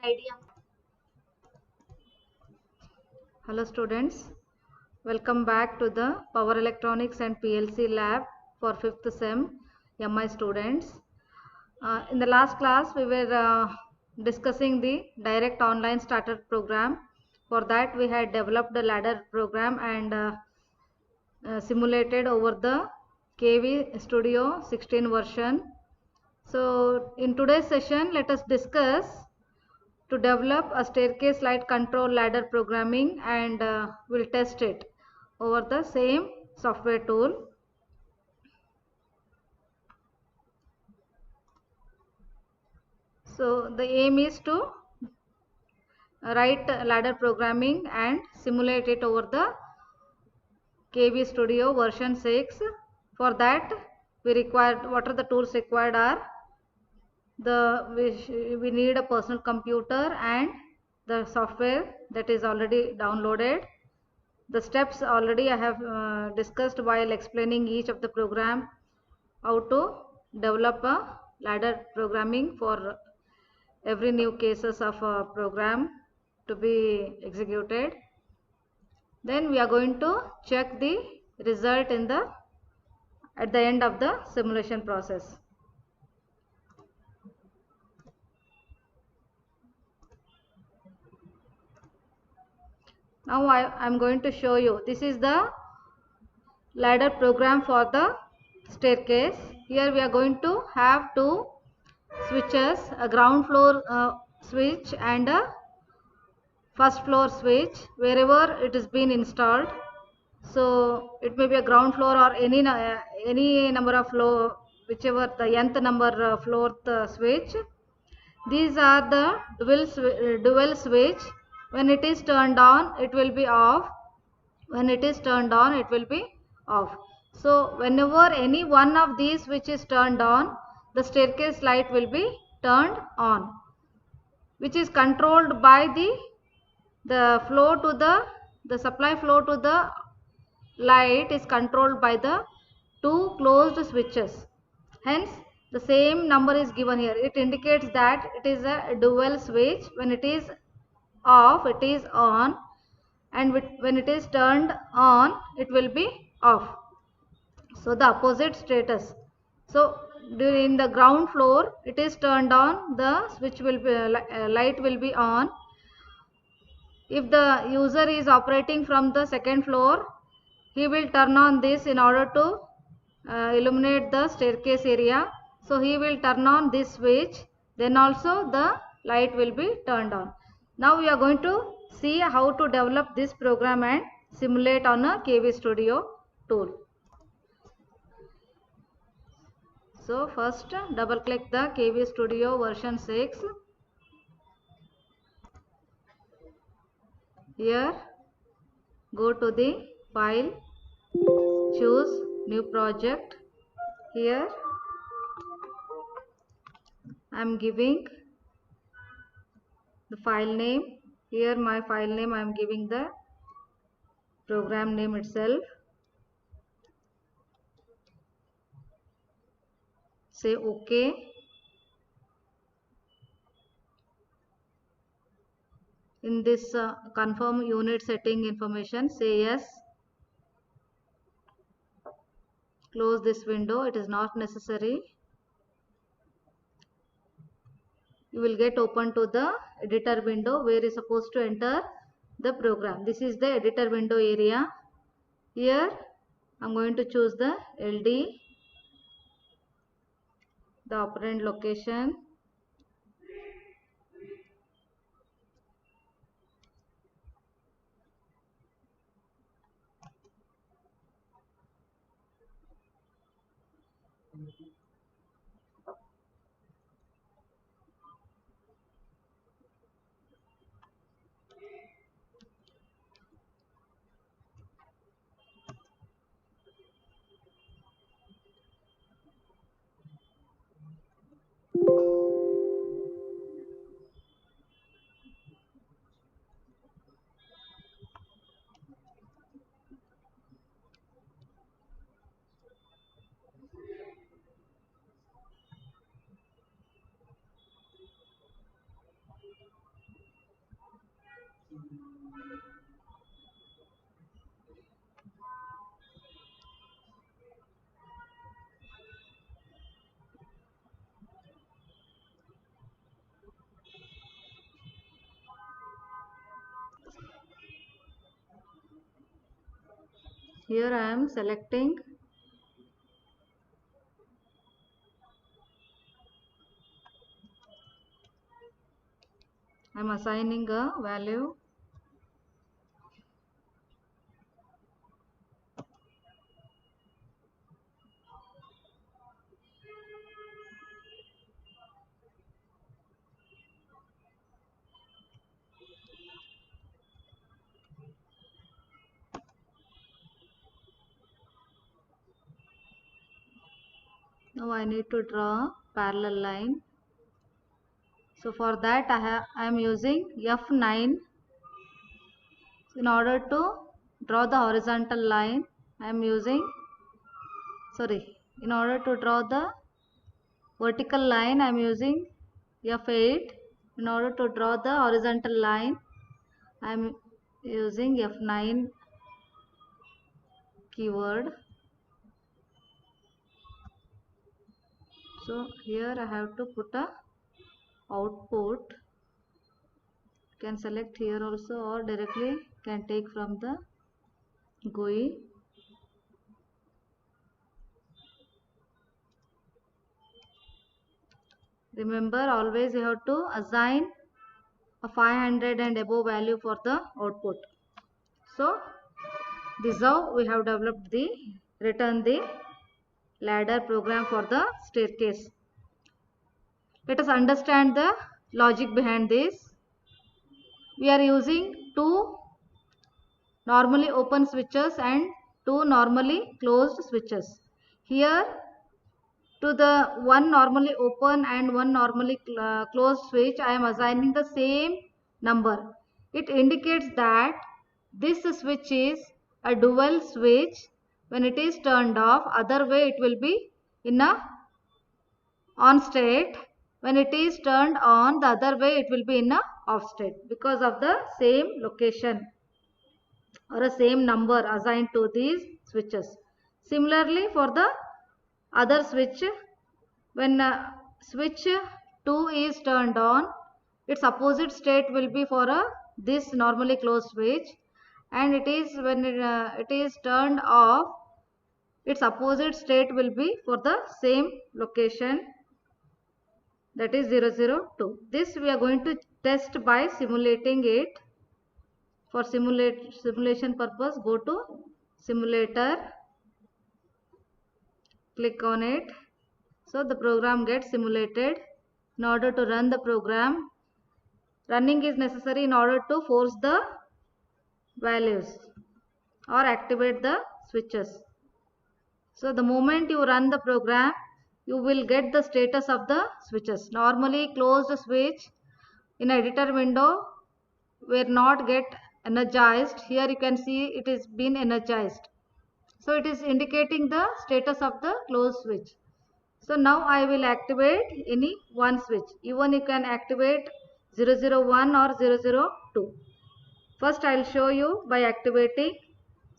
idea. Hello students, welcome back to the Power Electronics and PLC lab for 5th SEM MI students. In the last class we were discussing the direct online starter program. For that we had developed the ladder program and simulated over the KV Studio 16 version. So in today's session let us discuss to develop a staircase light control ladder programming and we'll test it over the same software tool. So the aim is to write ladder programming and simulate it over the KV Studio version 6. For that we require, what are the tools required are we need a personal computer and the software that is already downloaded. The steps already I have discussed while explaining each of the program, how to develop a ladder programming for every new cases of a program to be executed. Then we are going to check the result at the end of the simulation process. Now I am going to show you. This is the ladder program for the staircase. Here we are going to have two switches, a ground floor switch and a first floor switch wherever it is been installed. So it may be a ground floor or any number of floor, whichever the nth number floor switch. These are the dual switch. When it is turned on, it will be off. When it is turned on, it will be off. So whenever any one of these switch is turned on, the staircase light will be turned on, which is controlled by the flow to the supply flow to the light is controlled by the two closed switches. Hence the same number is given here. It indicates that it is a dual switch. When it is off, it is on, and when it is turned on, it will be off. So the opposite status. So during the ground floor, it is turned on, the switch will be light will be on. If the user is operating from the second floor, he will turn on this in order to illuminate the staircase area. So he will turn on this switch, then also the light will be turned on. Now we are going to see how to develop this program and simulate on a KV Studio tool. So first double click the KV Studio version 6. Here go to the file, choose new project. Here I am giving the file name. Here my file name I am giving the program name itself. Say OK. In this confirm unit setting information, say yes. Close this window, it is not necessary. You will get open to the editor window where you are supposed to enter the program. This is the editor window area. Here I am going to choose the LD, the operand location. Here I am selecting I am assigning a value. Now I need to draw a parallel line. So for that I am using F9. In order to draw the horizontal line, I am using, in order to draw the vertical line, I am using F8. In order to draw the horizontal line, I am using F9 keyword. So here I have to put a output. You can select here also, or directly can take from the GUI. Remember, always you have to assign a 500 and above value for the output. So this is how we have developed the written the ladder program for the staircase. Let us understand the logic behind this. We are using two normally open switches and two normally closed switches. Here to the one normally open and one normally closed switch, I am assigning the same number. It indicates that this switch is a dual switch. When it is turned off, other way it will be in a on state. When it is turned on, the other way it will be in a off state, because of the same location or a same number assigned to these switches. Similarly, for the other switch, when switch 2 is turned on, its opposite state will be for this normally closed switch, and it is when it is turned off, its opposite state will be for the same location, that is 002. This we are going to test by simulating it. For simulation purpose, go to simulator, click on it. So the program gets simulated. In order to run the program, running is necessary in order to force the values or activate the switches. So the moment you run the program, you will get the status of the switches. Normally closed switch in editor window were not get energized. Here you can see it is been energized. So it is indicating the status of the closed switch. So now I will activate any one switch. Even you can activate 001 or 002. First I will show you by activating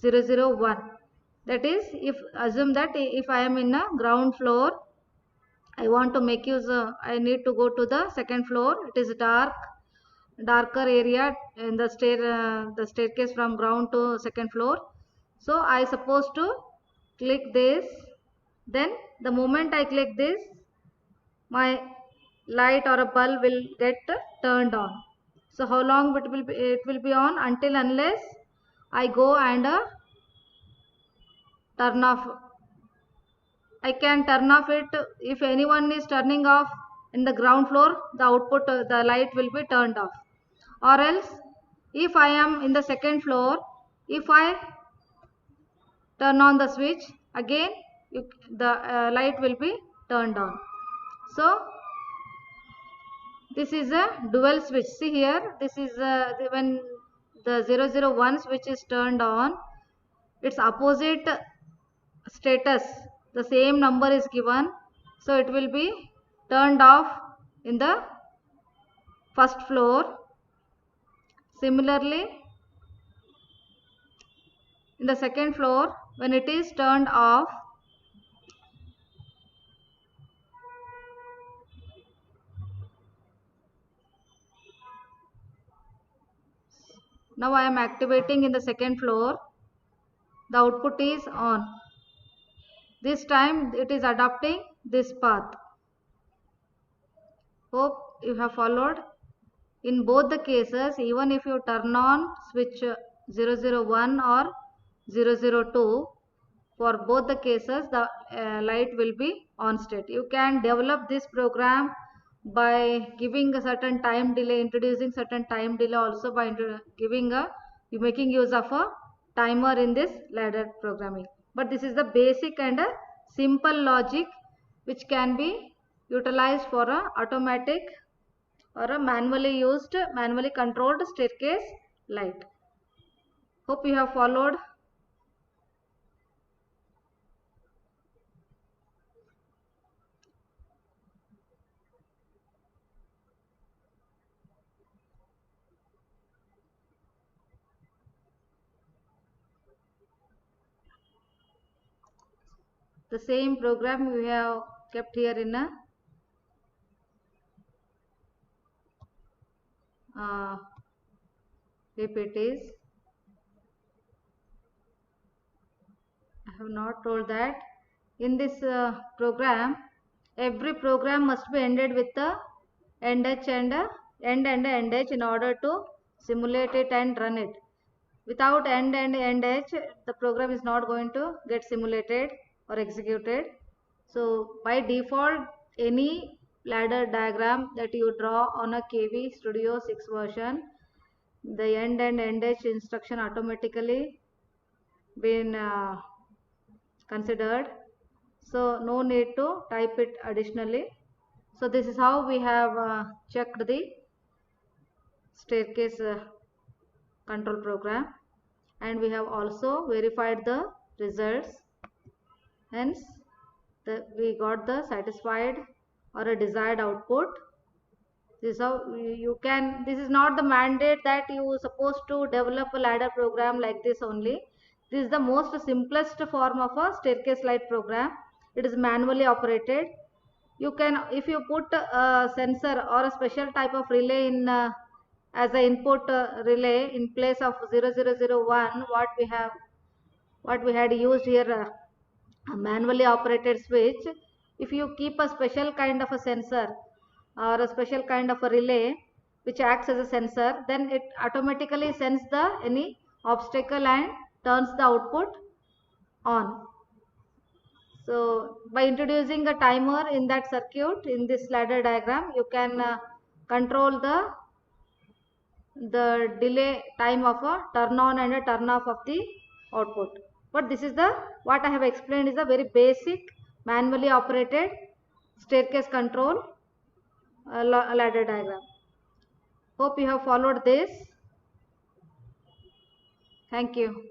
001. That is, if assume that if I am in a ground floor, I want to make use, I need to go to the second floor. It is darker area in the staircase from ground to second floor. So I supposed to click this. Then the moment I click this, my light or a bulb will get turned on. So how long it will be on? Until unless I go and turn off. I can turn off it. If anyone is turning off in the ground floor, the output, the light will be turned off. Or else, if I am in the second floor, if I turn on the switch, again the light will be turned on. So this is a dual switch. See here, this is when the 001 switch is turned on, its opposite status, the same number is given, so it will be turned off in the first floor. Similarly, in the second floor, when it is turned off, now I am activating in the second floor, the output is on. This time it is adopting this path. Hope you have followed. In both the cases, even if you turn on switch 001 or 002, for both the cases the light will be on state. You can develop this program by giving a certain time delay, introducing certain time delay, also by making use of a timer in this ladder programming. But this is the basic and a simple logic which can be utilized for a automatic or a manually controlled staircase light. Hope you have followed. The same program we have kept here in a PPTs. I have not told that in this program, every program must be ended with the end edge and end and end edge in order to simulate it and run it. Without end and end edge, the program is not going to get simulated or executed. So by default, any ladder diagram that you draw on a KV Studio 6 version, the end and end edge instruction automatically been considered, so no need to type it additionally. So this is how we have checked the staircase control program, and we have also verified the results. Hence we got the satisfied or a desired output. This is how you can, this is not the mandate that you supposed to develop a ladder program like this only. This is the most simplest form of a staircase light program. It is manually operated. You can, if you put a sensor or a special type of relay in as an input relay in place of 0001, what we had used here, a manually operated switch. If you keep a special kind of a sensor or a special kind of a relay which acts as a sensor, then it automatically senses the any obstacle and turns the output on. So by introducing a timer in that circuit in this ladder diagram, you can control the delay time of a turn on and a turn off of the output. But this is the, what I have explained is a very basic manually operated staircase control ladder diagram. Hope you have followed this. Thank you.